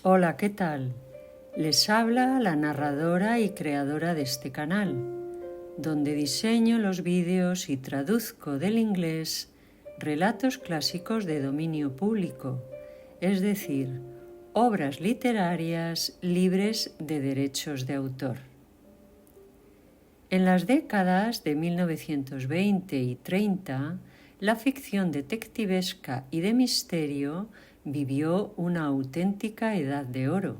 Hola, ¿qué tal? Les habla la narradora y creadora de este canal, donde diseño los vídeos y traduzco del inglés relatos clásicos de dominio público, es decir, obras literarias libres de derechos de autor. En las décadas de 1920 y 30, la ficción detectivesca y de misterio vivió una auténtica edad de oro.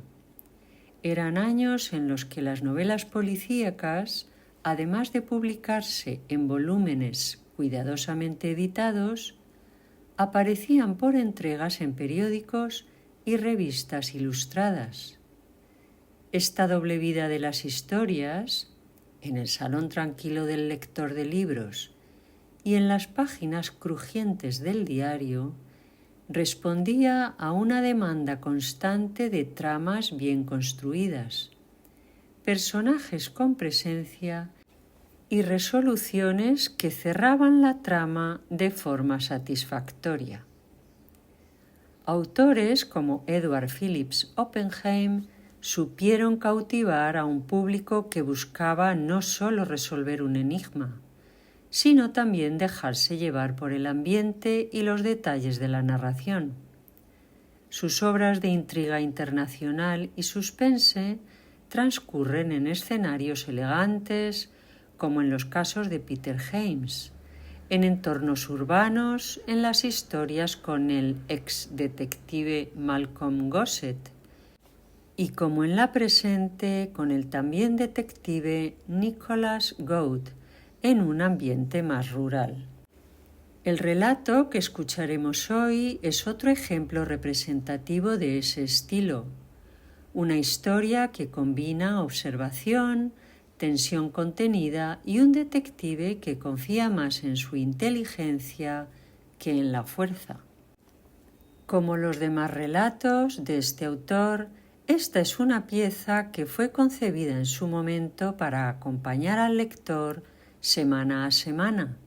Eran años en los que las novelas policíacas, además de publicarse en volúmenes cuidadosamente editados, aparecían por entregas en periódicos y revistas ilustradas. Esta doble vida de las historias, en el salón tranquilo del lector de libros y en las páginas crujientes del diario, respondía a una demanda constante de tramas bien construidas, personajes con presencia y resoluciones que cerraban la trama de forma satisfactoria. Autores como Edward Phillips Oppenheim supieron cautivar a un público que buscaba no solo resolver un enigma, sino también dejarse llevar por el ambiente y los detalles de la narración. Sus obras de intriga internacional y suspense transcurren en escenarios elegantes, como en los casos de Peter James, en entornos urbanos, en las historias con el ex detective Malcolm Gossett, y como en la presente con el también detective Nicholas Gould, en un ambiente más rural. El relato que escucharemos hoy es otro ejemplo representativo de ese estilo, una historia que combina observación, tensión contenida y un detective que confía más en su inteligencia que en la fuerza. Como los demás relatos de este autor, esta es una pieza que fue concebida en su momento para acompañar al lector semana a semana,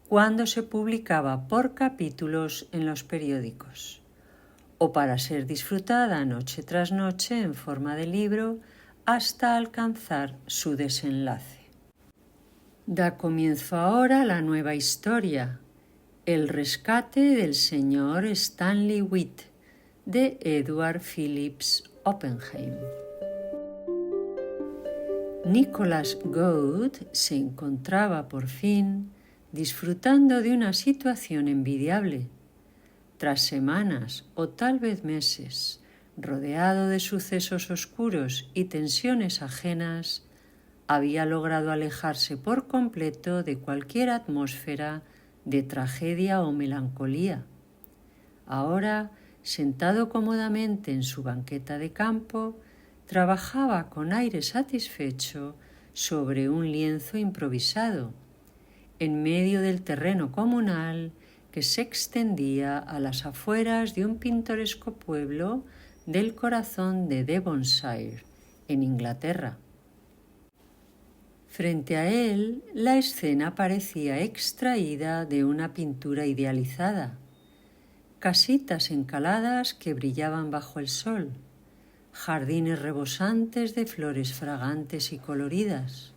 cuando se publicaba por capítulos en los periódicos, o para ser disfrutada noche tras noche en forma de libro hasta alcanzar su desenlace. Da comienzo ahora la nueva historia, El rescate del señor Stanley Witt, de Edward Phillips Oppenheim. Nicholas Gould se encontraba por fin disfrutando de una situación envidiable. Tras semanas o tal vez meses, rodeado de sucesos oscuros y tensiones ajenas, había logrado alejarse por completo de cualquier atmósfera de tragedia o melancolía. Ahora, sentado cómodamente en su banqueta de campo, trabajaba con aire satisfecho sobre un lienzo improvisado, en medio del terreno comunal que se extendía a las afueras de un pintoresco pueblo del corazón de Devonshire, en Inglaterra. Frente a él, la escena parecía extraída de una pintura idealizada. Casitas encaladas que brillaban bajo el sol, jardines rebosantes de flores fragantes y coloridas,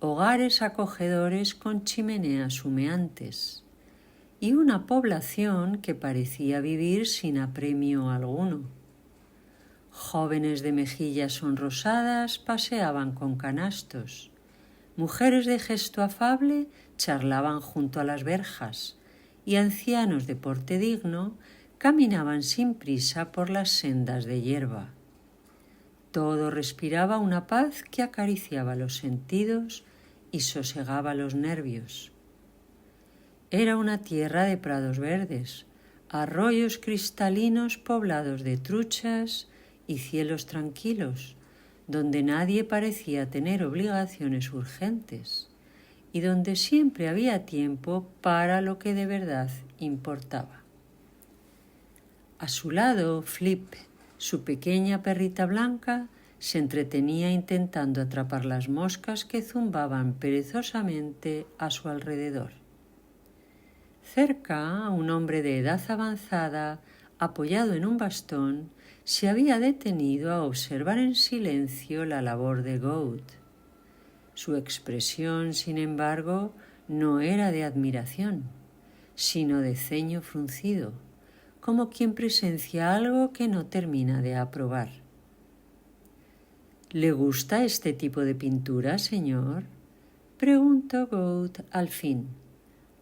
hogares acogedores con chimeneas humeantes y una población que parecía vivir sin apremio alguno. Jóvenes de mejillas sonrosadas paseaban con canastos, mujeres de gesto afable charlaban junto a las verjas y ancianos de porte digno caminaban sin prisa por las sendas de hierba. Todo respiraba una paz que acariciaba los sentidos y sosegaba los nervios. Era una tierra de prados verdes, arroyos cristalinos poblados de truchas y cielos tranquilos, donde nadie parecía tener obligaciones urgentes y donde siempre había tiempo para lo que de verdad importaba. A su lado, Flip, su pequeña perrita blanca, se entretenía intentando atrapar las moscas que zumbaban perezosamente a su alrededor. Cerca, un hombre de edad avanzada apoyado en un bastón, se había detenido a observar en silencio la labor de Goethe. Su expresión, sin embargo, no era de admiración, sino de ceño fruncido, como quien presencia algo que no termina de aprobar. ¿Le gusta este tipo de pintura, señor?, preguntó Goethe al fin,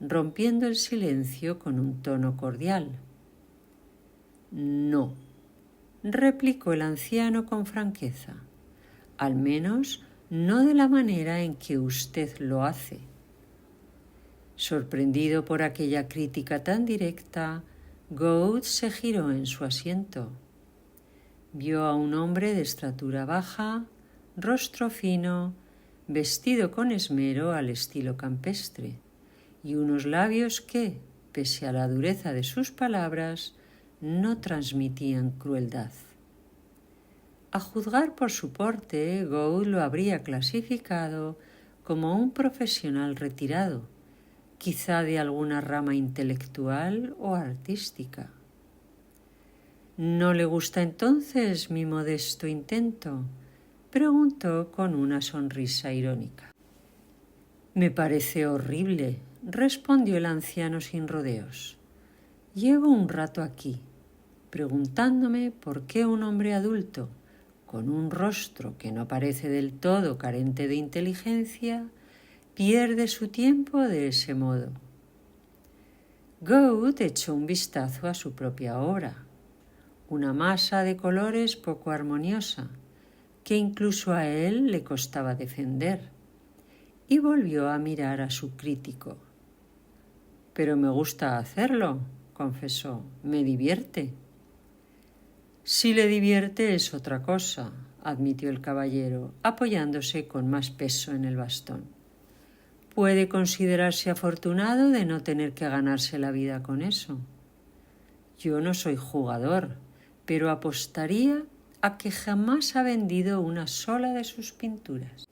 rompiendo el silencio con un tono cordial. No, replicó el anciano con franqueza, al menos no de la manera en que usted lo hace. Sorprendido por aquella crítica tan directa, Goethe se giró en su asiento. Vio a un hombre de estatura baja, rostro fino, vestido con esmero al estilo campestre, y unos labios que, pese a la dureza de sus palabras, no transmitían crueldad. A juzgar por su porte, Goethe lo habría clasificado como un profesional retirado, quizá de alguna rama intelectual o artística. ¿No le gusta entonces mi modesto intento?, preguntó con una sonrisa irónica. Me parece horrible, respondió el anciano sin rodeos. Llevo un rato aquí, preguntándome por qué un hombre adulto, con un rostro que no parece del todo carente de inteligencia, pierde su tiempo de ese modo. Goethe echó un vistazo a su propia obra, una masa de colores poco armoniosa, que incluso a él le costaba defender, y volvió a mirar a su crítico. Pero me gusta hacerlo, confesó, me divierte. Si le divierte es otra cosa, admitió el caballero, apoyándose con más peso en el bastón. Puede considerarse afortunado de no tener que ganarse la vida con eso. Yo no soy jugador, pero apostaría a que jamás ha vendido una sola de sus pinturas.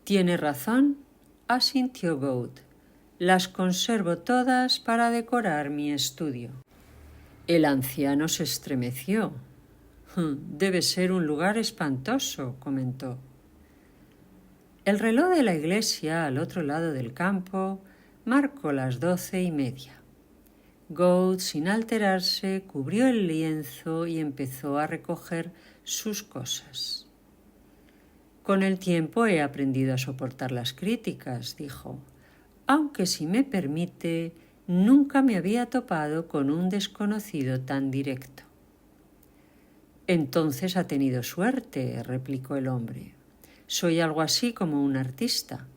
Tiene razón, asintió Goethe. Las conservo todas para decorar mi estudio. El anciano se estremeció. Debe ser un lugar espantoso, comentó. El reloj de la iglesia al otro lado del campo marcó las 12:30. Goethe, sin alterarse, cubrió el lienzo y empezó a recoger sus cosas. Con el tiempo he aprendido a soportar las críticas, dijo, aunque si me permite, nunca me había topado con un desconocido tan directo. Entonces ha tenido suerte, replicó el hombre. Soy algo así como un artista,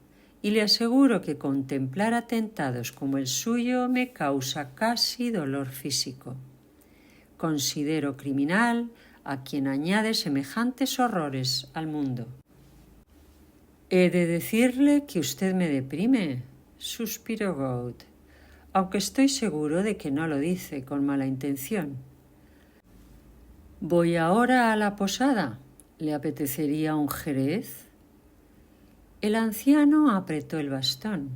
y le aseguro que contemplar atentados como el suyo me causa casi dolor físico. Considero criminal a quien añade semejantes horrores al mundo. He de decirle que usted me deprime, suspiró Goethe, aunque estoy seguro de que no lo dice con mala intención. Voy ahora a la posada. ¿Le apetecería un jerez? El anciano apretó el bastón.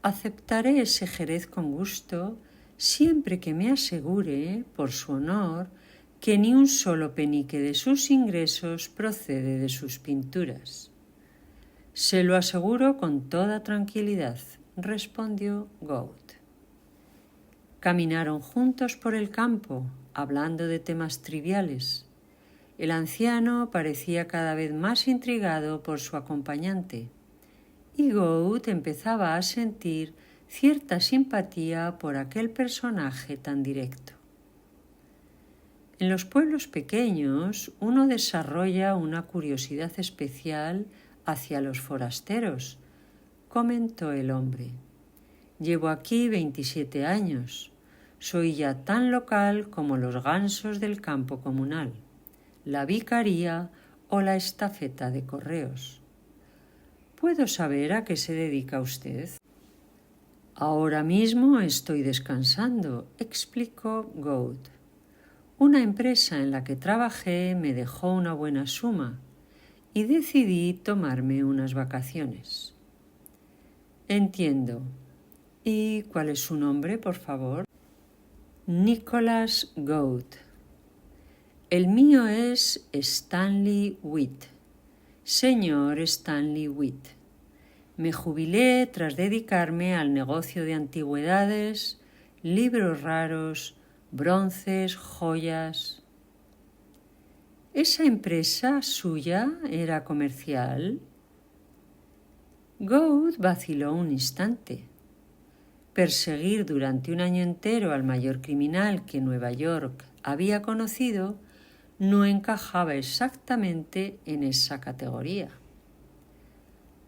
Aceptaré ese jerez con gusto, siempre que me asegure, por su honor, que ni un solo penique de sus ingresos procede de sus pinturas. Se lo aseguro con toda tranquilidad, respondió Goethe. Caminaron juntos por el campo, hablando de temas triviales. El anciano parecía cada vez más intrigado por su acompañante, y Goethe empezaba a sentir cierta simpatía por aquel personaje tan directo. En los pueblos pequeños uno desarrolla una curiosidad especial hacia los forasteros, comentó el hombre. Llevo aquí 27 años. Soy ya tan local como los gansos del campo comunal, la vicaría o la estafeta de correos. ¿Puedo saber a qué se dedica usted? Ahora mismo estoy descansando, explicó Goethe. Una empresa en la que trabajé me dejó una buena suma y decidí tomarme unas vacaciones. Entiendo. ¿Y cuál es su nombre, por favor? Nicholas Goat. El mío es Stanley Witt. Señor Stanley Witt. Me jubilé tras dedicarme al negocio de antigüedades, libros raros, bronces, joyas. ¿Esa empresa suya era comercial? Goat vaciló un instante. Perseguir durante un año entero al mayor criminal que Nueva York había conocido no encajaba exactamente en esa categoría.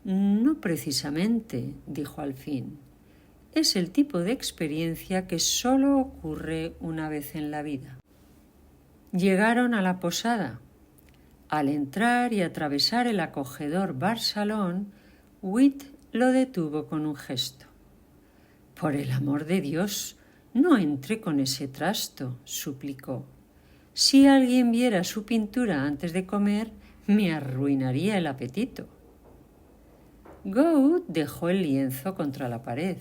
No precisamente, dijo al fin. Es el tipo de experiencia que solo ocurre una vez en la vida. Llegaron a la posada. Al entrar y atravesar el acogedor bar-salón, Witt lo detuvo con un gesto. «Por el amor de Dios, no entre con ese trasto», suplicó. «Si alguien viera su pintura antes de comer, me arruinaría el apetito». Goat dejó el lienzo contra la pared.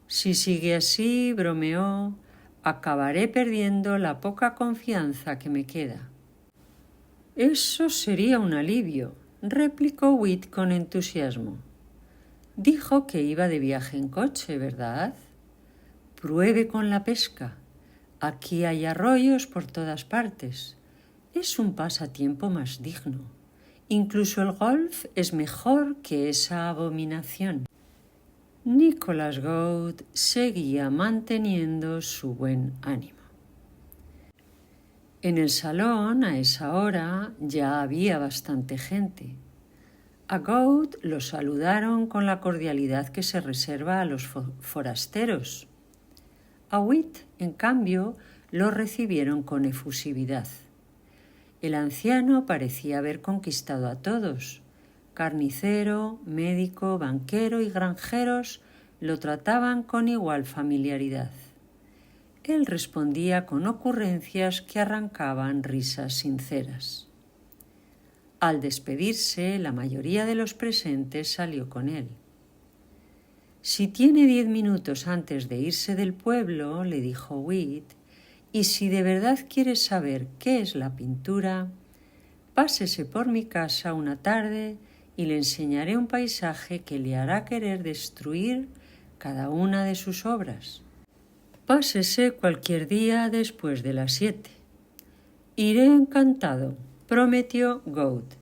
«Si sigue así», bromeó, «acabaré perdiendo la poca confianza que me queda». «Eso sería un alivio», replicó Witt con entusiasmo. «Dijo que iba de viaje en coche, ¿verdad? Pruebe con la pesca. Aquí hay arroyos por todas partes. Es un pasatiempo más digno. Incluso el golf es mejor que esa abominación». Nicholas Goat seguía manteniendo su buen ánimo. En el salón, a esa hora, ya había bastante gente. A Goat lo saludaron con la cordialidad que se reserva a los forasteros. A Witt, en cambio, lo recibieron con efusividad. El anciano parecía haber conquistado a todos. Carnicero, médico, banquero y granjeros lo trataban con igual familiaridad. Él respondía con ocurrencias que arrancaban risas sinceras. Al despedirse, la mayoría de los presentes salió con él. «Si tiene 10 minutos antes de irse del pueblo», le dijo Witt, «y si de verdad quiere saber qué es la pintura, pásese por mi casa una tarde y le enseñaré un paisaje que le hará querer destruir cada una de sus obras. Pásese cualquier día después de las 7. Iré encantado», prometió Goat.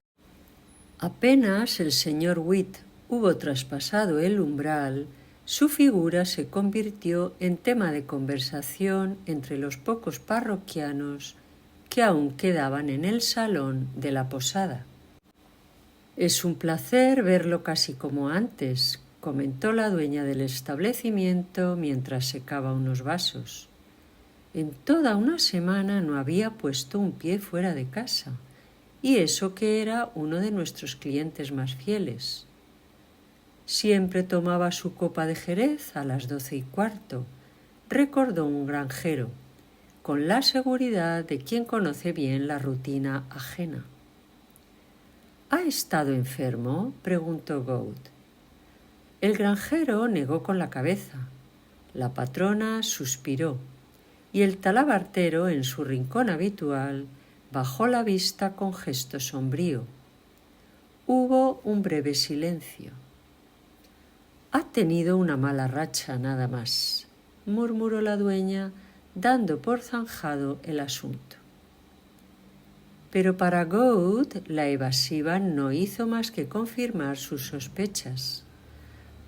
Apenas el señor Witt hubo traspasado el umbral, su figura se convirtió en tema de conversación entre los pocos parroquianos que aún quedaban en el salón de la posada. «Es un placer verlo casi como antes», comentó la dueña del establecimiento mientras secaba unos vasos. «En toda una semana no había puesto un pie fuera de casa, y eso que era uno de nuestros clientes más fieles. Siempre tomaba su copa de jerez a las 12:15, recordó un granjero, con la seguridad de quien conoce bien la rutina ajena. «¿Ha estado enfermo?», preguntó Goat. El granjero negó con la cabeza. La patrona suspiró, y el talabartero, en su rincón habitual, bajó la vista con gesto sombrío. Hubo un breve silencio. «Ha tenido una mala racha nada más», murmuró la dueña, dando por zanjado el asunto. Pero para Goat la evasiva no hizo más que confirmar sus sospechas.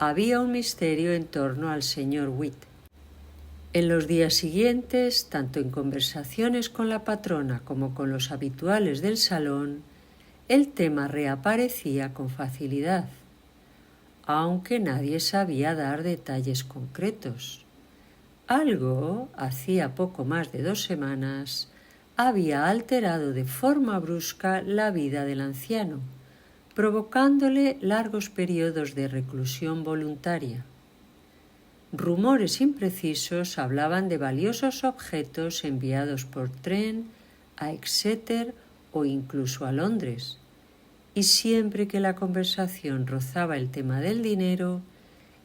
Había un misterio en torno al señor Witt. En los días siguientes, tanto en conversaciones con la patrona como con los habituales del salón, el tema reaparecía con facilidad, aunque nadie sabía dar detalles concretos. Algo, hacía poco más de 2 semanas, había alterado de forma brusca la vida del anciano, provocándole largos periodos de reclusión voluntaria. Rumores imprecisos hablaban de valiosos objetos enviados por tren a Exeter o incluso a Londres, y siempre que la conversación rozaba el tema del dinero,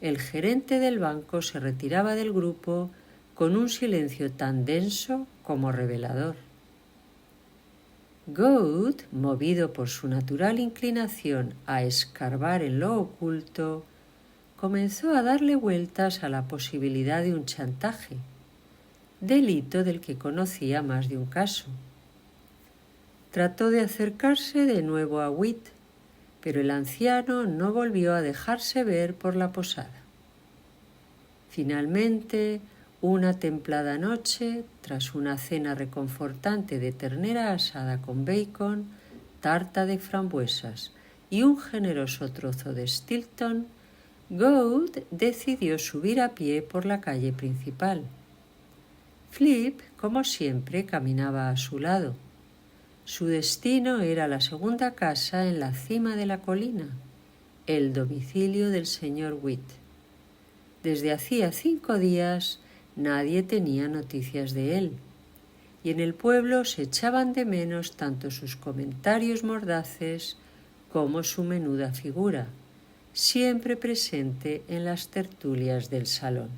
el gerente del banco se retiraba del grupo con un silencio tan denso como revelador. Gould, movido por su natural inclinación a escarbar en lo oculto, comenzó a darle vueltas a la posibilidad de un chantaje, delito del que conocía más de un caso. Trató de acercarse de nuevo a Witt, pero el anciano no volvió a dejarse ver por la posada. Finalmente, una templada noche, tras una cena reconfortante de ternera asada con bacon, tarta de frambuesas y un generoso trozo de Stilton, Gould decidió subir a pie por la calle principal. Flip, como siempre, caminaba a su lado. Su destino era la segunda casa en la cima de la colina, el domicilio del señor Witt. Desde hacía 5 días nadie tenía noticias de él, y en el pueblo se echaban de menos tanto sus comentarios mordaces como su menuda figura, siempre presente en las tertulias del salón.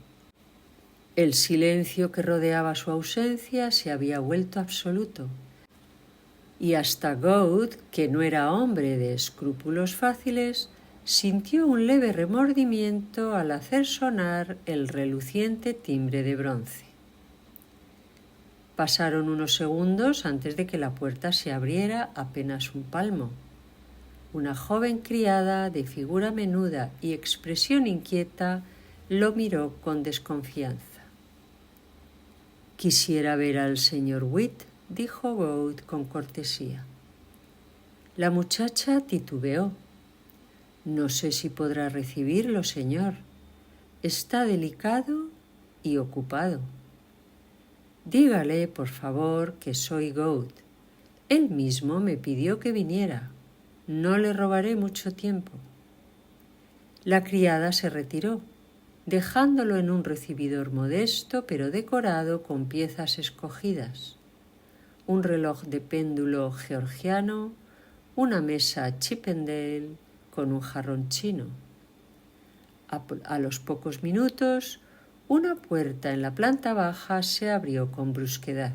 El silencio que rodeaba su ausencia se había vuelto absoluto, y hasta Gould, que no era hombre de escrúpulos fáciles, sintió un leve remordimiento al hacer sonar el reluciente timbre de bronce. Pasaron unos segundos antes de que la puerta se abriera apenas un palmo. Una joven criada de figura menuda y expresión inquieta lo miró con desconfianza. «Quisiera ver al señor Witt», dijo Gould con cortesía. La muchacha titubeó. «No sé si podrá recibirlo, señor. Está delicado y ocupado». «Dígale, por favor, que soy Gould. Él mismo me pidió que viniera. No le robaré mucho tiempo». La criada se retiró, dejándolo en un recibidor modesto pero decorado con piezas escogidas. Un reloj de péndulo georgiano, una mesa Chippendale con un jarrón chino. A los pocos minutos, una puerta en la planta baja se abrió con brusquedad.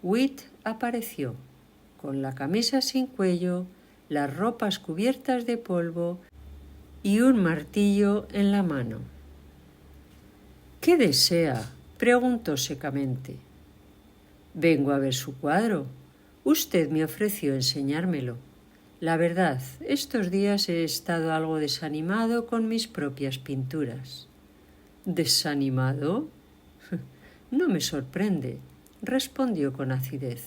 Witt apareció, con la camisa sin cuello, las ropas cubiertas de polvo y un martillo en la mano. «¿Qué desea?», preguntó secamente. «Vengo a ver su cuadro. Usted me ofreció enseñármelo. La verdad, estos días he estado algo desanimado con mis propias pinturas». «¿Desanimado? No me sorprende», respondió con acidez.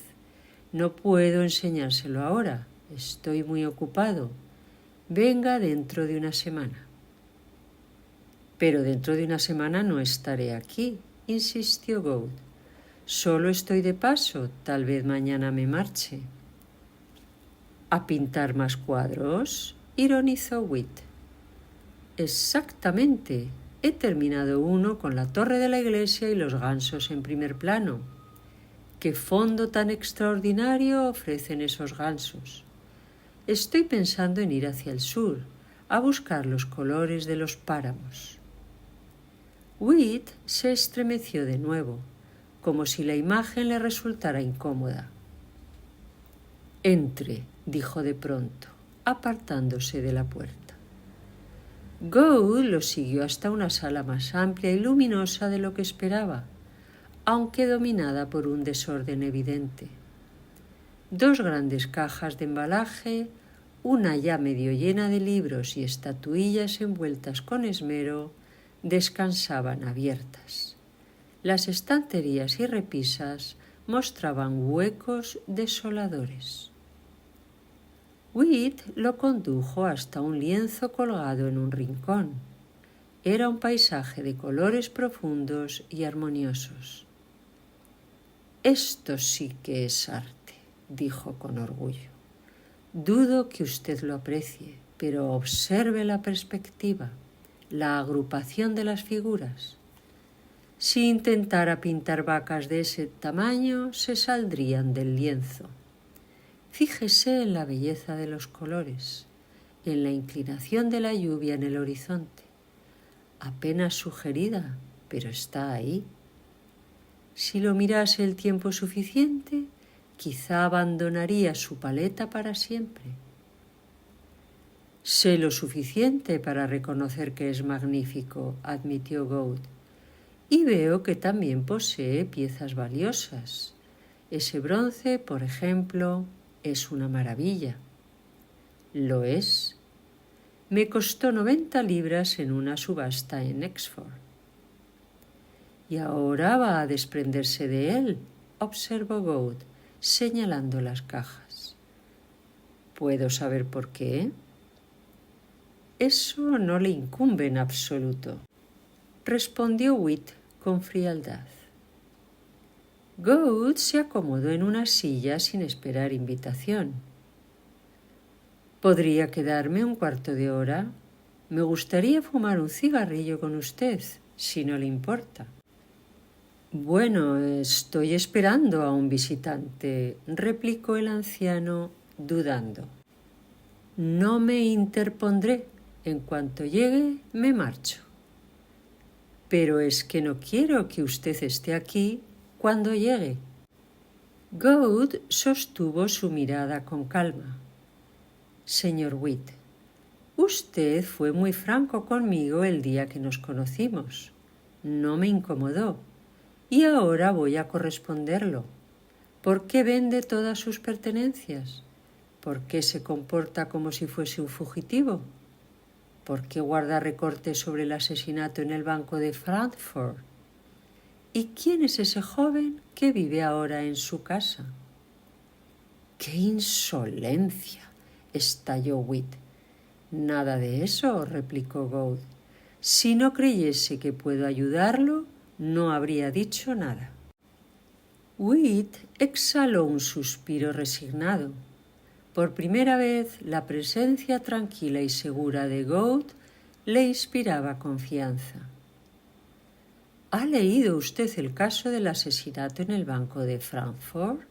«No puedo enseñárselo ahora. Estoy muy ocupado. Venga dentro de una semana». «Pero dentro de una semana no estaré aquí», insistió Gould. «Solo estoy de paso. Tal vez mañana me marche». «¿A pintar más cuadros?», ironizó Witt. «Exactamente. He terminado uno con la torre de la iglesia y los gansos en primer plano. ¿Qué fondo tan extraordinario ofrecen esos gansos? Estoy pensando en ir hacia el sur, a buscar los colores de los páramos». Witt se estremeció de nuevo, como si la imagen le resultara incómoda. «Entre», dijo de pronto, apartándose de la puerta. Gould lo siguió hasta una sala más amplia y luminosa de lo que esperaba, aunque dominada por un desorden evidente. 2 grandes cajas de embalaje, una ya medio llena de libros y estatuillas envueltas con esmero, descansaban abiertas. Las estanterías y repisas mostraban huecos desoladores. Witt lo condujo hasta un lienzo colgado en un rincón. Era un paisaje de colores profundos y armoniosos. «Esto sí que es arte», dijo con orgullo. «Dudo que usted lo aprecie, pero observe la perspectiva, la agrupación de las figuras. Si intentara pintar vacas de ese tamaño, se saldrían del lienzo. Fíjese en la belleza de los colores, en la inclinación de la lluvia en el horizonte. Apenas sugerida, pero está ahí. Si lo mirase el tiempo suficiente, quizá abandonaría su paleta para siempre. Sé lo suficiente para reconocer que es magnífico, admitió Gould, y veo que también posee piezas valiosas. Ese bronce, por ejemplo, es una maravilla. Lo es. Me costó 90 libras en una subasta en Exford. Y ahora va a desprenderse de él, observó Gould, señalando las cajas. ¿Puedo saber por qué? Eso no le incumbe en absoluto, respondió Witt con frialdad. Gould se acomodó en una silla sin esperar invitación. ¿Podría quedarme un cuarto de hora? Me gustaría fumar un cigarrillo con usted, si no le importa. Bueno, estoy esperando a un visitante, replicó el anciano, dudando. No me interpondré. En cuanto llegue, me marcho. Pero es que no quiero que usted esté aquí cuando llegue. Gould sostuvo su mirada con calma. Señor Witt, usted fue muy franco conmigo el día que nos conocimos. No me incomodó. Y ahora voy a corresponderlo. ¿Por qué vende todas sus pertenencias? ¿Por qué se comporta como si fuese un fugitivo? ¿Por qué guarda recortes sobre el asesinato en el Banco de Frankfurt? ¿Y quién es ese joven que vive ahora en su casa? ¡Qué insolencia!, estalló Witt. Nada de eso, replicó Gould. Si no creyese que puedo ayudarlo, no habría dicho nada. Witt exhaló un suspiro resignado. Por primera vez, la presencia tranquila y segura de Gould le inspiraba confianza. ¿Ha leído usted el caso del asesinato en el Banco de Frankfurt?,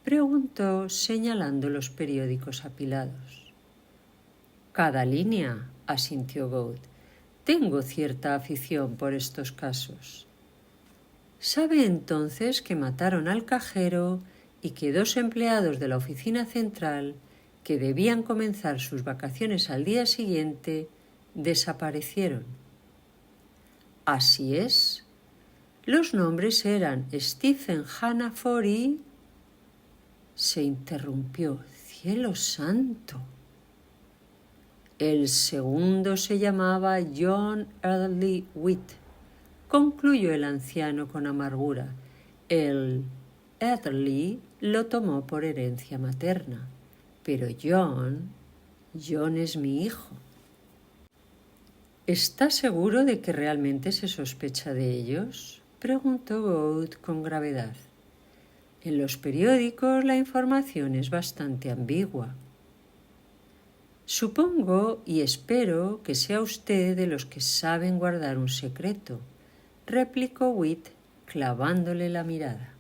preguntó, señalando los periódicos apilados. Cada línea, asintió Gould. Tengo cierta afición por estos casos. ¿Sabe entonces que mataron al cajero y que 2 empleados de la oficina central, que debían comenzar sus vacaciones al día siguiente, desaparecieron? Así es. Los nombres eran Stephen Hannaford y... Se interrumpió. ¡Cielo santo! El segundo se llamaba John Early Witt, concluyó el anciano con amargura. El Early lo tomó por herencia materna, pero John es mi hijo. ¿Está seguro de que realmente se sospecha de ellos?, preguntó Gould con gravedad. En los periódicos la información es bastante ambigua. Supongo y espero que sea usted de los que saben guardar un secreto, replicó Witt, clavándole la mirada.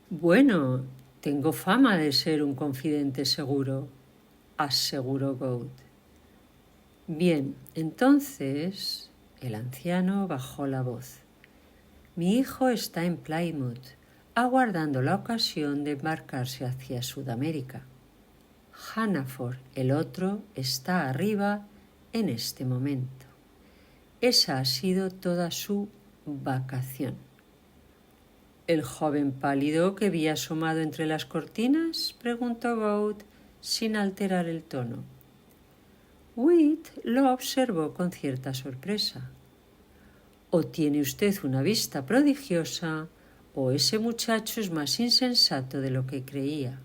Bueno, tengo fama de ser un confidente seguro, aseguró Gould. Bien, entonces, el anciano bajó la voz. Mi hijo está en Plymouth, aguardando la ocasión de embarcarse hacia Sudamérica. Hannaford, el otro, está arriba en este momento. Esa ha sido toda su vacación. ¿El joven pálido que vi asomado entre las cortinas?, preguntó Gould, sin alterar el tono. Witt lo observó con cierta sorpresa. O tiene usted una vista prodigiosa, o ese muchacho es más insensato de lo que creía.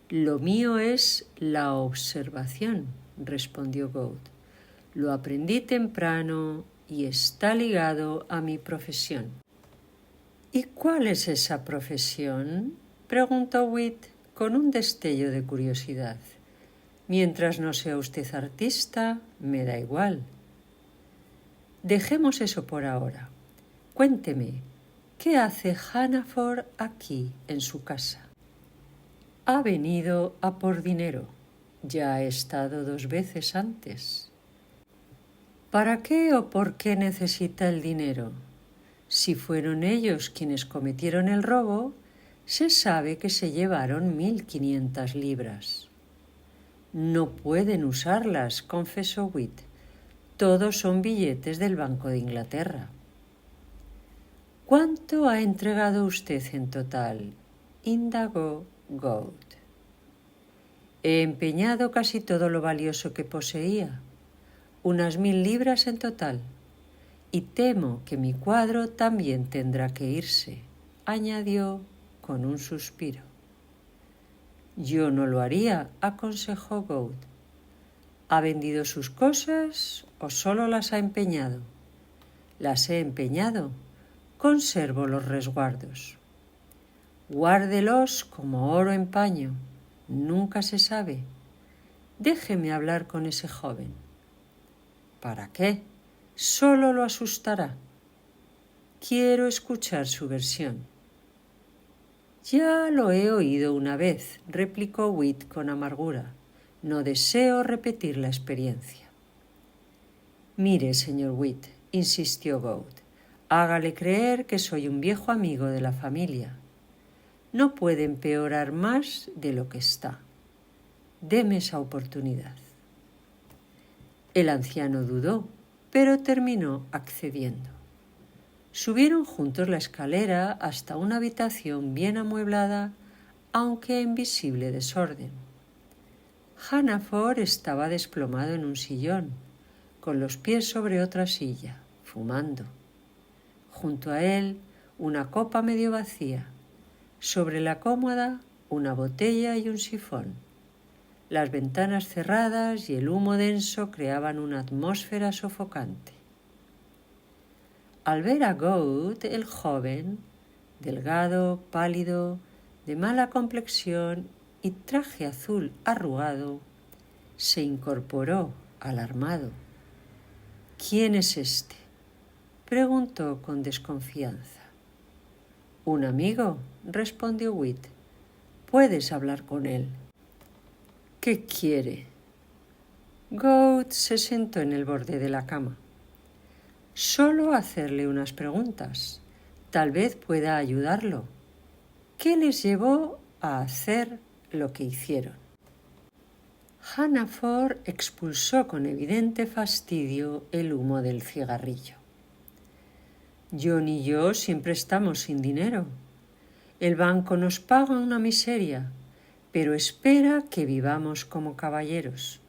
Lo mío es la observación, respondió Gould. Lo aprendí temprano y está ligado a mi profesión. ¿Y cuál es esa profesión?, preguntó Witt con un destello de curiosidad. Mientras no sea usted artista, me da igual. Dejemos eso por ahora. Cuénteme, ¿qué hace Hannaford aquí en su casa? Ha venido a por dinero. Ya ha estado 2 veces antes. ¿Para qué o por qué necesita el dinero? Si fueron ellos quienes cometieron el robo, se sabe que se llevaron 1.500 libras. No pueden usarlas, confesó Witt. Todos son billetes del Banco de Inglaterra. ¿Cuánto ha entregado usted en total?, indagó Gould. He empeñado casi todo lo valioso que poseía, unas 1.000 libras en total, y temo que mi cuadro también tendrá que irse, añadió con un suspiro. Yo no lo haría, aconsejó Gould. ¿Ha vendido sus cosas o solo las ha empeñado? Las he empeñado. Conservo los resguardos. Guárdelos como oro en paño. Nunca se sabe. Déjeme hablar con ese joven. ¿Para qué? Solo lo asustará. Quiero escuchar su versión. Ya lo he oído una vez, replicó Witt con amargura. No deseo repetir la experiencia. Mire, señor Witt, insistió Gould, hágale creer que soy un viejo amigo de la familia. No puede empeorar más de lo que está. Deme esa oportunidad. El anciano dudó, pero terminó accediendo. Subieron juntos la escalera hasta una habitación bien amueblada, aunque en visible desorden. Hannaford estaba desplomado en un sillón, con los pies sobre otra silla, fumando. Junto a él, una copa medio vacía. Sobre la cómoda, una botella y un sifón. Las ventanas cerradas y el humo denso creaban una atmósfera sofocante. Al ver a Gould, el joven, delgado, pálido, de mala complexión y traje azul arrugado, se incorporó alarmado. ¿Quién es este?, preguntó con desconfianza. Un amigo, respondió Witt. Puedes hablar con él. ¿Qué quiere? Gould se sentó en el borde de la cama. Solo hacerle unas preguntas. Tal vez pueda ayudarlo. ¿Qué les llevó a hacer lo que hicieron? Hannaford expulsó con evidente fastidio el humo del cigarrillo. John y yo siempre estamos sin dinero. El banco nos paga una miseria, pero espera que vivamos como caballeros.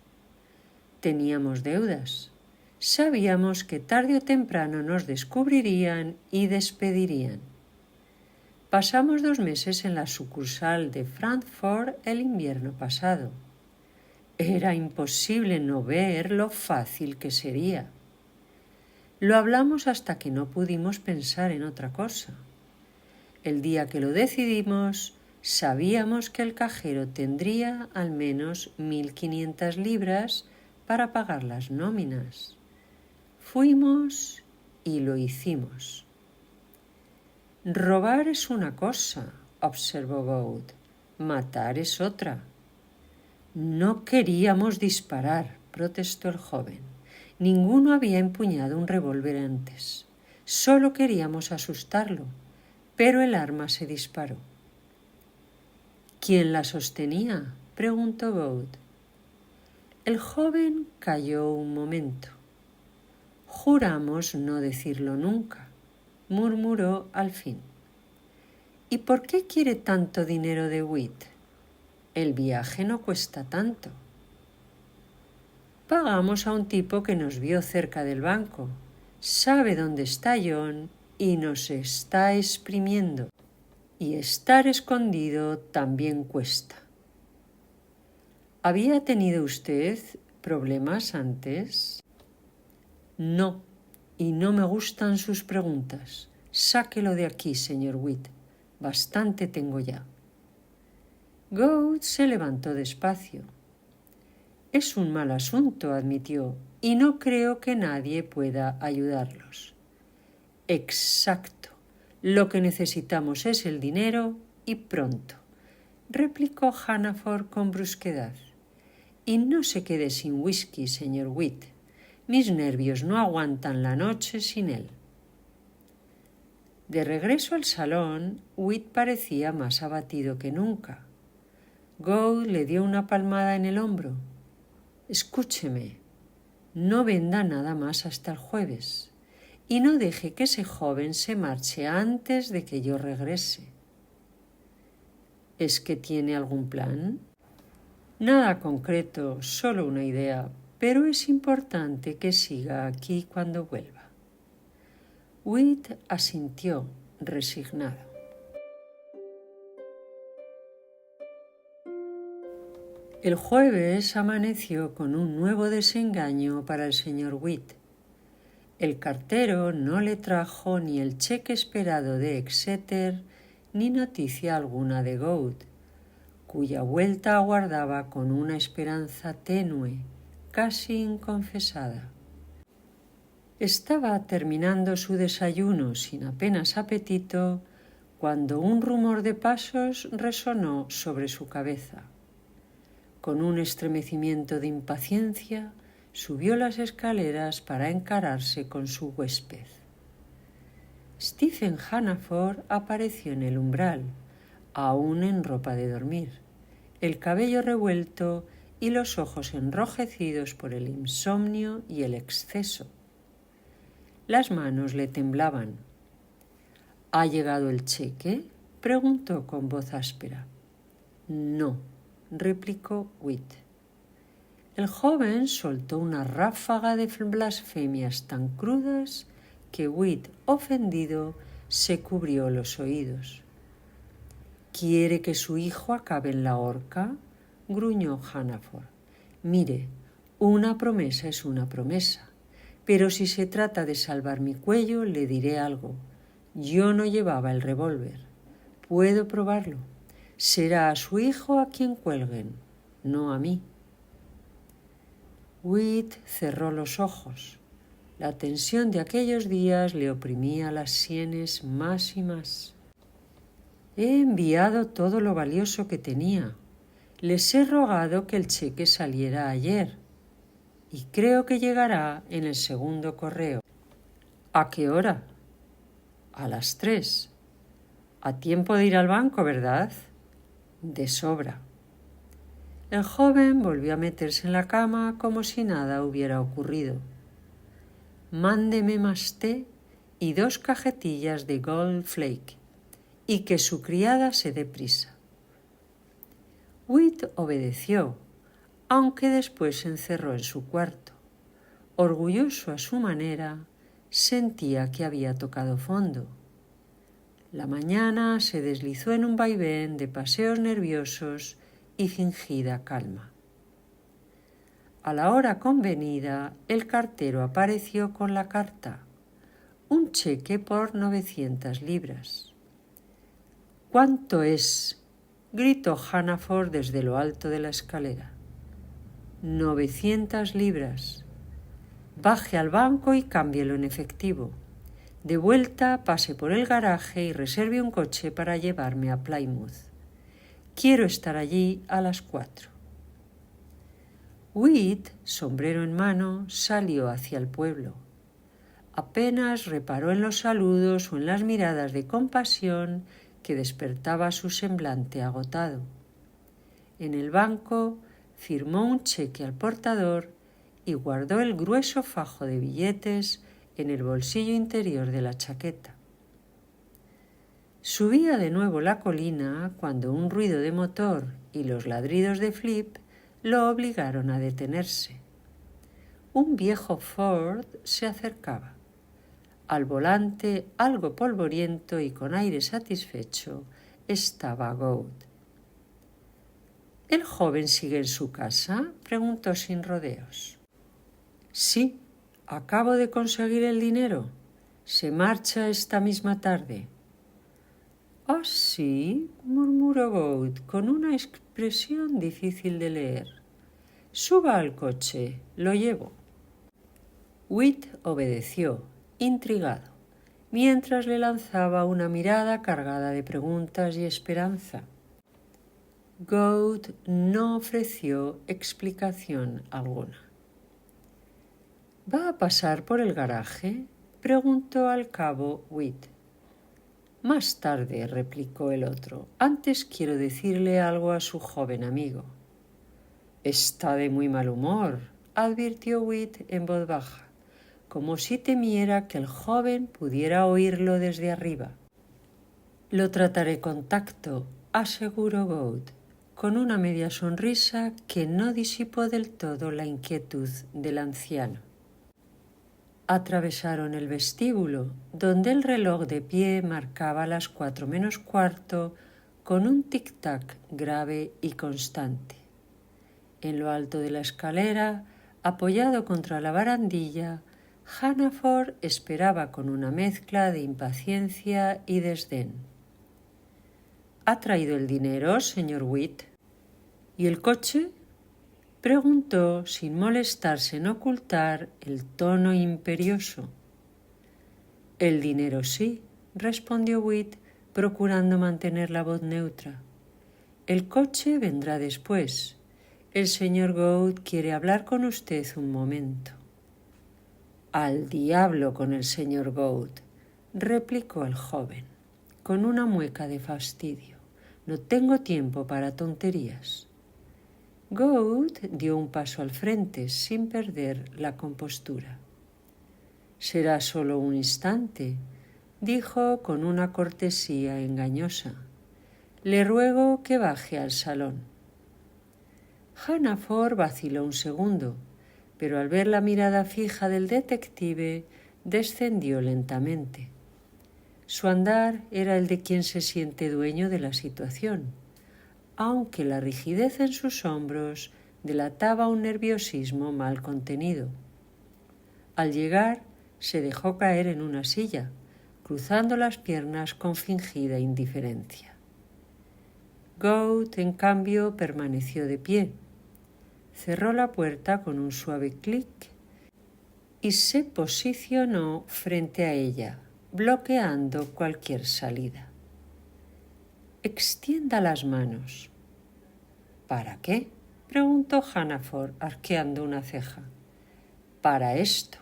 Teníamos deudas. Sabíamos que tarde o temprano nos descubrirían y despedirían. Pasamos 2 meses en la sucursal de Frankfurt el invierno pasado. Era imposible no ver lo fácil que sería. Lo hablamos hasta que no pudimos pensar en otra cosa. El día que lo decidimos, sabíamos que el cajero tendría al menos 1.500 libras para pagar las nóminas. Fuimos y lo hicimos. Robar es una cosa, observó Gould. Matar es otra. No queríamos disparar, protestó el joven. Ninguno había empuñado un revólver antes. Solo queríamos asustarlo, pero el arma se disparó. ¿Quién la sostenía?, preguntó Gould. El joven calló un momento. Juramos no decirlo nunca, murmuró al fin. ¿Y por qué quiere tanto dinero de Witt? El viaje no cuesta tanto. Pagamos a un tipo que nos vio cerca del banco, sabe dónde está John y nos está exprimiendo. Y estar escondido también cuesta. ¿Había tenido usted problemas antes? No, y no me gustan sus preguntas. Sáquelo de aquí, señor Witt. Bastante tengo ya. Gould se levantó despacio. Es un mal asunto, admitió, y no creo que nadie pueda ayudarlos. Exacto. Lo que necesitamos es el dinero y pronto, replicó Hannaford con brusquedad. Y no se quede sin whisky, señor Witt. Mis nervios no aguantan la noche sin él. De regreso al salón, Whit parecía más abatido que nunca. Gould le dio una palmada en el hombro. «Escúcheme, no venda nada más hasta el jueves y no deje que ese joven se marche antes de que yo regrese». «¿Es que tiene algún plan?» «Nada concreto, solo una idea, pero es importante que siga aquí cuando vuelva». Whit asintió, resignado. El jueves amaneció con un nuevo desengaño para el señor Whit. El cartero no le trajo ni el cheque esperado de Exeter ni noticia alguna de Gould, cuya vuelta aguardaba con una esperanza tenue, casi inconfesada. Estaba terminando su desayuno sin apenas apetito cuando un rumor de pasos resonó sobre su cabeza. Con un estremecimiento de impaciencia, subió las escaleras para encararse con su huésped. Stephen Hannaford apareció en el umbral, aún en ropa de dormir, el cabello revuelto y los ojos enrojecidos por el insomnio y el exceso. Las manos le temblaban. «¿Ha llegado el cheque?», preguntó con voz áspera. «No», replicó Whit. El joven soltó una ráfaga de blasfemias tan crudas que Whit, ofendido, se cubrió los oídos. «¿Quiere que su hijo acabe en la horca?», gruñó Hannaford. «Mire, una promesa es una promesa. Pero si se trata de salvar mi cuello, le diré algo. Yo no llevaba el revólver. Puedo probarlo. Será a su hijo a quien cuelguen, no a mí». Whit cerró los ojos. La tensión de aquellos días le oprimía las sienes más y más. «He enviado todo lo valioso que tenía. Les he rogado que el cheque saliera ayer. Y creo que llegará en el segundo correo». «¿A qué hora?» «A las 3. A tiempo de ir al banco, ¿verdad?» «De sobra». El joven volvió a meterse en la cama como si nada hubiera ocurrido. «Mándeme más té y 2 cajetillas de Gold Flake y que su criada se dé prisa». Whit obedeció, aunque después se encerró en su cuarto. Orgulloso a su manera, sentía que había tocado fondo. La mañana se deslizó en un vaivén de paseos nerviosos y fingida calma. A la hora convenida, el cartero apareció con la carta, un cheque por 900 libras. «¿Cuánto es?», gritó Hannaford desde lo alto de la escalera. 900 libras. Baje al banco y cámbielo en efectivo. De vuelta, pase por el garaje y reserve un coche para llevarme a Plymouth. Quiero estar allí a las 4. Whit, sombrero en mano, salió hacia el pueblo. Apenas reparó en los saludos o en las miradas de compasión que despertaba su semblante agotado. En el banco firmó un cheque al portador y guardó el grueso fajo de billetes en el bolsillo interior de la chaqueta. Subía de nuevo la colina cuando un ruido de motor y los ladridos de Flip lo obligaron a detenerse. Un viejo Ford se acercaba. Al volante, algo polvoriento y con aire satisfecho, estaba Gould. «¿El joven sigue en su casa?», preguntó sin rodeos. «Sí, acabo de conseguir el dinero. Se marcha esta misma tarde». «¿Ah, sí?», murmuró Gould con una expresión difícil de leer. «Suba al coche, lo llevo». Whit obedeció, intrigado, mientras le lanzaba una mirada cargada de preguntas y esperanza. Gould no ofreció explicación alguna. «¿Va a pasar por el garaje?», preguntó al cabo Whit. Más tarde, replicó el otro. Antes quiero decirle algo a su joven amigo. Está de muy mal humor, advirtió Whit en voz baja, como si temiera que el joven pudiera oírlo desde arriba. Lo trataré con tacto, aseguró Gould, con una media sonrisa que no disipó del todo la inquietud del anciano. Atravesaron el vestíbulo, donde el reloj de pie marcaba las 4 menos cuarto con un tic-tac grave y constante. En lo alto de la escalera, apoyado contra la barandilla, Hannaford esperaba con una mezcla de impaciencia y desdén. ¿Ha traído el dinero, señor Whit? ¿Y el coche? Preguntó sin molestarse en ocultar el tono imperioso. El dinero sí, respondió Whit, procurando mantener la voz neutra. El coche vendrá después. El señor Gould quiere hablar con usted un momento. Al diablo con el señor Gould, replicó el joven, con una mueca de fastidio. No tengo tiempo para tonterías. Gould dio un paso al frente sin perder la compostura. Será solo un instante, dijo con una cortesía engañosa. Le ruego que baje al salón. Hannaford vaciló un segundo, pero al ver la mirada fija del detective, descendió lentamente. Su andar era el de quien se siente dueño de la situación, aunque la rigidez en sus hombros delataba un nerviosismo mal contenido. Al llegar, se dejó caer en una silla, cruzando las piernas con fingida indiferencia. Gould, en cambio, permaneció de pie. Cerró la puerta con un suave clic y se posicionó frente a ella, bloqueando cualquier salida. Extienda las manos. ¿Para qué? Preguntó Hannaford, arqueando una ceja. Para esto,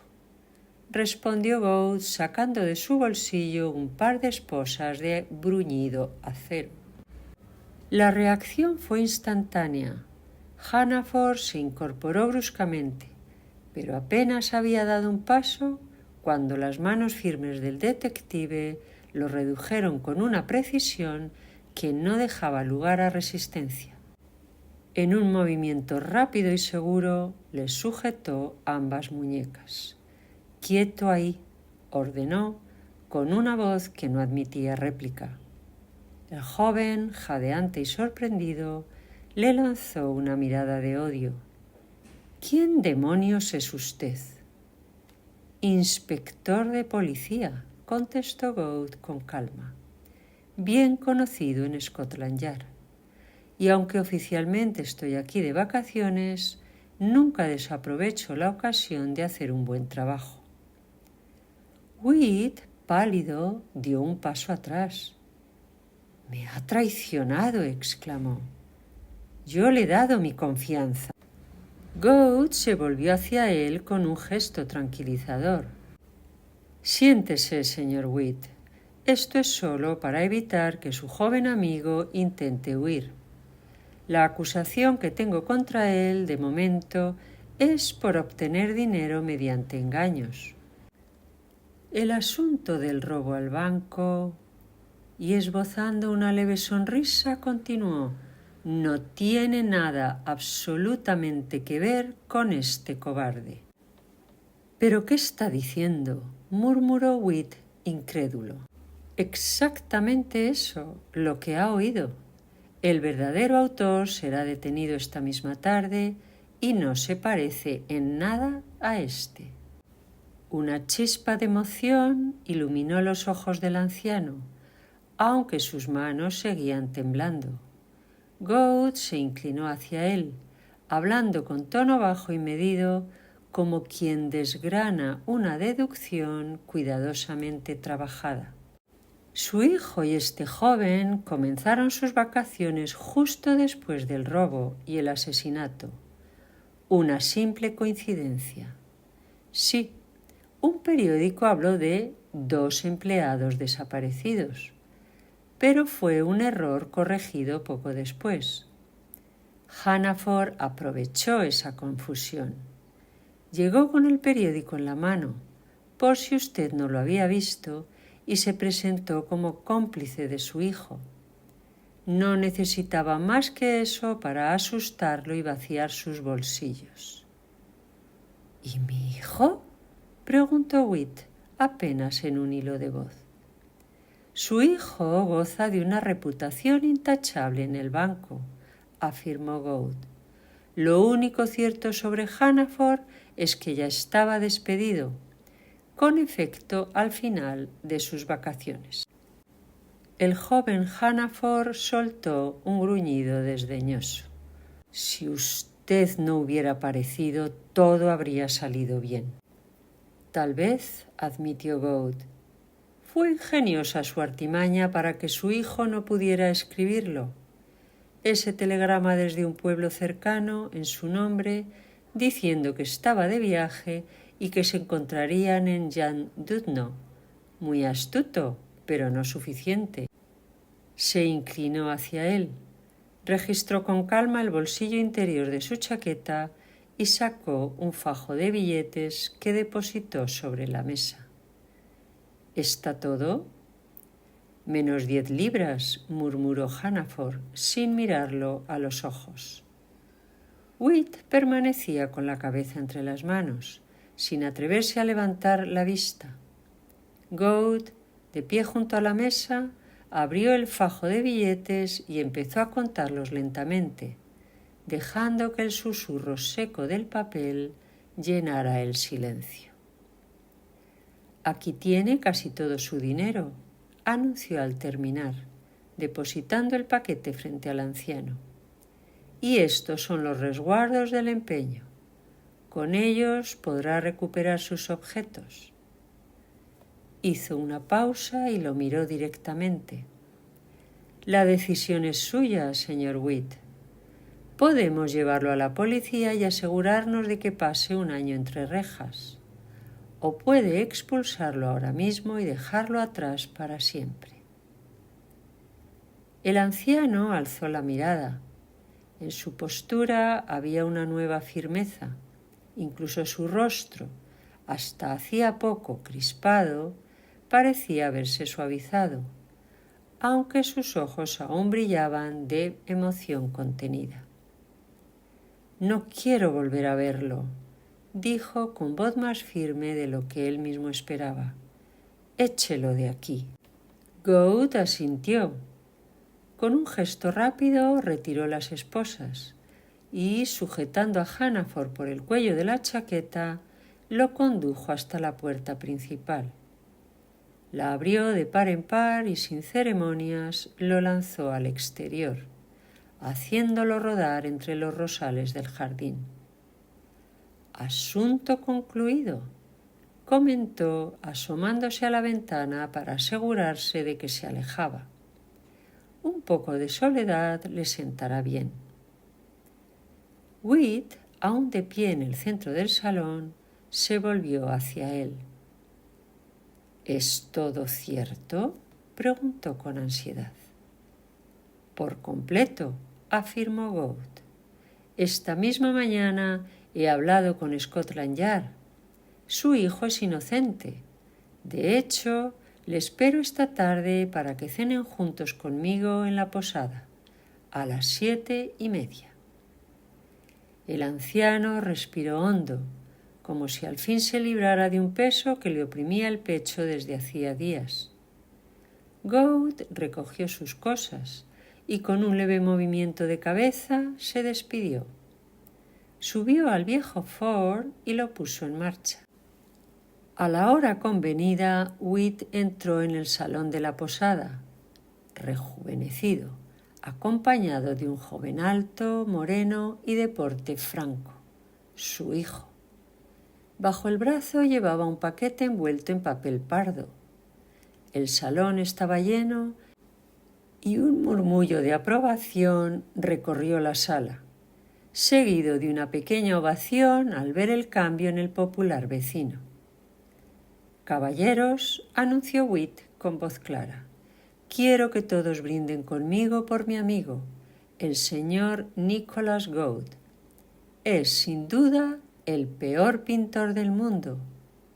respondió Gould, sacando de su bolsillo un par de esposas de bruñido acero. La reacción fue instantánea. Hannaford se incorporó bruscamente, pero apenas había dado un paso cuando las manos firmes del detective lo redujeron con una precisión que no dejaba lugar a resistencia. En un movimiento rápido y seguro le sujetó ambas muñecas. «Quieto ahí», ordenó con una voz que no admitía réplica. El joven, jadeante y sorprendido, le lanzó una mirada de odio. «¿Quién demonios es usted?» «Inspector de policía», contestó Gould con calma. «Bien conocido en Scotland Yard. Y aunque oficialmente estoy aquí de vacaciones, nunca desaprovecho la ocasión de hacer un buen trabajo». Whit, pálido, dio un paso atrás. «Me ha traicionado», exclamó. «Yo le he dado mi confianza». Gould se volvió hacia él con un gesto tranquilizador. «Siéntese, señor Whit. Esto es solo para evitar que su joven amigo intente huir. La acusación que tengo contra él, de momento, es por obtener dinero mediante engaños. El asunto del robo al banco...» Y esbozando una leve sonrisa continuó: «No tiene nada absolutamente que ver con este cobarde». «¿Pero qué está diciendo?», murmuró Whit, incrédulo. «Exactamente eso, lo que ha oído. El verdadero autor será detenido esta misma tarde y no se parece en nada a este». Una chispa de emoción iluminó los ojos del anciano, aunque sus manos seguían temblando. Gould se inclinó hacia él, hablando con tono bajo y medido, como quien desgrana una deducción cuidadosamente trabajada. Su hijo y este joven comenzaron sus vacaciones justo después del robo y el asesinato. Una simple coincidencia. Sí, un periódico habló de 2 empleados desaparecidos, pero fue un error corregido poco después. Hannaford aprovechó esa confusión. Llegó con el periódico en la mano, por si usted no lo había visto, y se presentó como cómplice de su hijo. No necesitaba más que eso para asustarlo y vaciar sus bolsillos. ¿Y mi hijo?, preguntó Witt, apenas en un hilo de voz. Su hijo goza de una reputación intachable en el banco, afirmó Gould. Lo único cierto sobre Hannaford es que ya estaba despedido, con efecto al final de sus vacaciones. El joven Hannaford soltó un gruñido desdeñoso. Si usted no hubiera aparecido, todo habría salido bien. Tal vez, admitió Gould. Fue ingeniosa su artimaña para que su hijo no pudiera escribirlo. Ese telegrama desde un pueblo cercano en su nombre, diciendo que estaba de viaje y que se encontrarían en Llandudno. Muy astuto, pero no suficiente. Se inclinó hacia él, registró con calma el bolsillo interior de su chaqueta y sacó un fajo de billetes que depositó sobre la mesa. ¿Está todo? Menos 10 libras, murmuró Hannaford, sin mirarlo a los ojos. Witt permanecía con la cabeza entre las manos, sin atreverse a levantar la vista. Gould, de pie junto a la mesa, abrió el fajo de billetes y empezó a contarlos lentamente, dejando que el susurro seco del papel llenara el silencio. Aquí tiene casi todo su dinero, anunció al terminar, depositando el paquete frente al anciano. Y estos son los resguardos del empeño. Con ellos podrá recuperar sus objetos. Hizo una pausa y lo miró directamente. La decisión es suya, señor Witt. Podemos llevarlo a la policía y asegurarnos de que pase un año entre rejas. O puede expulsarlo ahora mismo y dejarlo atrás para siempre. El anciano alzó la mirada. En su postura había una nueva firmeza. Incluso su rostro, hasta hacía poco crispado, parecía haberse suavizado, aunque sus ojos aún brillaban de emoción contenida. No quiero volver a verlo, dijo con voz más firme de lo que él mismo esperaba. Échelo de aquí. Gould asintió. Con un gesto rápido retiró las esposas y, sujetando a Hannaford por el cuello de la chaqueta, lo condujo hasta la puerta principal. La abrió de par en par y sin ceremonias lo lanzó al exterior, haciéndolo rodar entre los rosales del jardín. Asunto concluido, comentó asomándose a la ventana para asegurarse de que se alejaba. Un poco de soledad le sentará bien. Witt, aún de pie en el centro del salón, se volvió hacia él. ¿Es todo cierto?, preguntó con ansiedad. Por completo, afirmó Gould. Esta misma mañana he hablado con Scotland Yard. Su hijo es inocente. De hecho, le espero esta tarde para que cenen juntos conmigo en la posada, a las 7:30. El anciano respiró hondo, como si al fin se librara de un peso que le oprimía el pecho desde hacía días. Gould recogió sus cosas y con un leve movimiento de cabeza se despidió. Subió al viejo Ford y lo puso en marcha. A la hora convenida, Witt entró en el salón de la posada, rejuvenecido, acompañado de un joven alto, moreno y de porte franco, su hijo. Bajo el brazo llevaba un paquete envuelto en papel pardo. El salón estaba lleno y un murmullo de aprobación recorrió la sala, seguido de una pequeña ovación al ver el cambio en el popular vecino. «Caballeros», anunció Witt con voz clara, quiero que todos brinden conmigo por mi amigo, el señor Nicholas Goud. Es, sin duda, el peor pintor del mundo,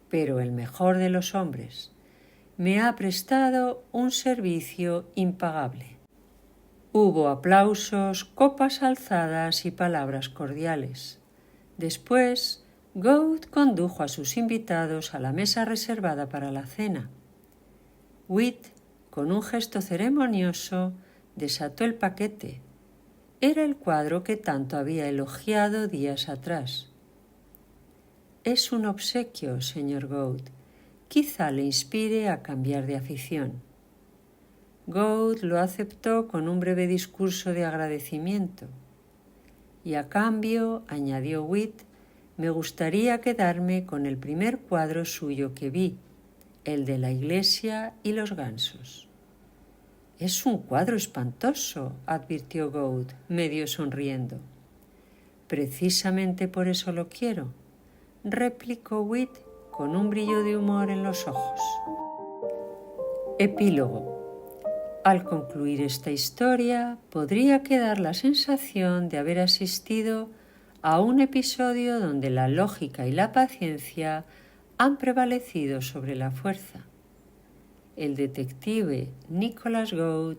pero el mejor de los hombres. Me ha prestado un servicio impagable. Hubo aplausos, copas alzadas y palabras cordiales. Después, Goud condujo a sus invitados a la mesa reservada para la cena. Witt, con un gesto ceremonioso, desató el paquete. Era el cuadro que tanto había elogiado días atrás. Es un obsequio, señor Goud. Quizá le inspire a cambiar de afición. Goud lo aceptó con un breve discurso de agradecimiento. Y a cambio, añadió Witt, me gustaría quedarme con el primer cuadro suyo que vi, el de la iglesia y los gansos. Es un cuadro espantoso, advirtió Goud, medio sonriendo. Precisamente por eso lo quiero, replicó Witt con un brillo de humor en los ojos. Epílogo. Al concluir esta historia, podría quedar la sensación de haber asistido a un episodio donde la lógica y la paciencia han prevalecido sobre la fuerza. El detective Nicholas Goud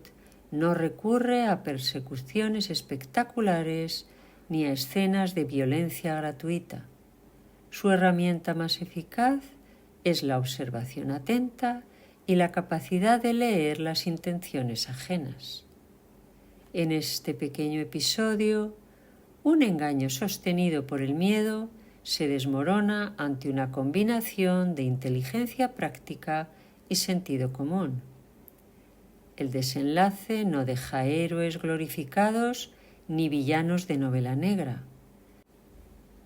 no recurre a persecuciones espectaculares ni a escenas de violencia gratuita. Su herramienta más eficaz es la observación atenta y la capacidad de leer las intenciones ajenas. En este pequeño episodio, un engaño sostenido por el miedo se desmorona ante una combinación de inteligencia práctica y sentido común. El desenlace no deja héroes glorificados ni villanos de novela negra,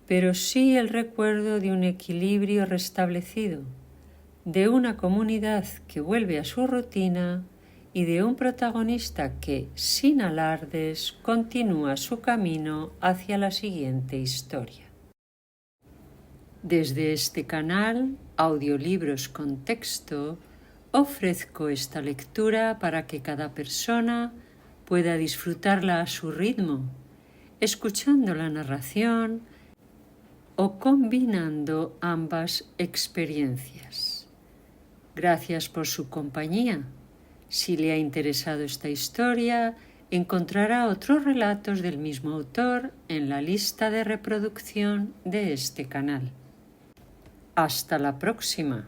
pero sí el recuerdo de un equilibrio restablecido, de una comunidad que vuelve a su rutina y de un protagonista que, sin alardes, continúa su camino hacia la siguiente historia. Desde este canal, Audiolibros con Texto, ofrezco esta lectura para que cada persona pueda disfrutarla a su ritmo, escuchando la narración o combinando ambas experiencias. Gracias por su compañía. Si le ha interesado esta historia, encontrará otros relatos del mismo autor en la lista de reproducción de este canal. Hasta la próxima.